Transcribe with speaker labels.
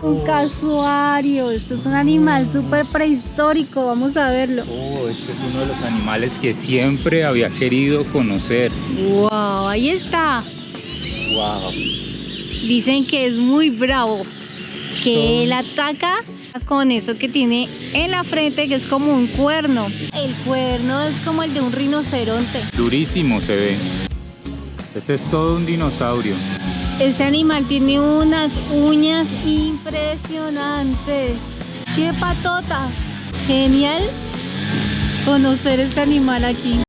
Speaker 1: Un casuario. Esto es un animal súper prehistórico. Vamos a verlo.
Speaker 2: Oh, este es uno de los animales que siempre había querido conocer.
Speaker 1: Wow, ahí está.
Speaker 2: Wow.
Speaker 1: Dicen que es muy bravo, que él ataca con eso que tiene en la frente, que es como un cuerno. El cuerno es como el de un rinoceronte.
Speaker 2: Durísimo se ve. Este es todo un dinosaurio.
Speaker 1: Este animal tiene unas uñas impresionantes. ¡Qué patota! Genial conocer este animal aquí.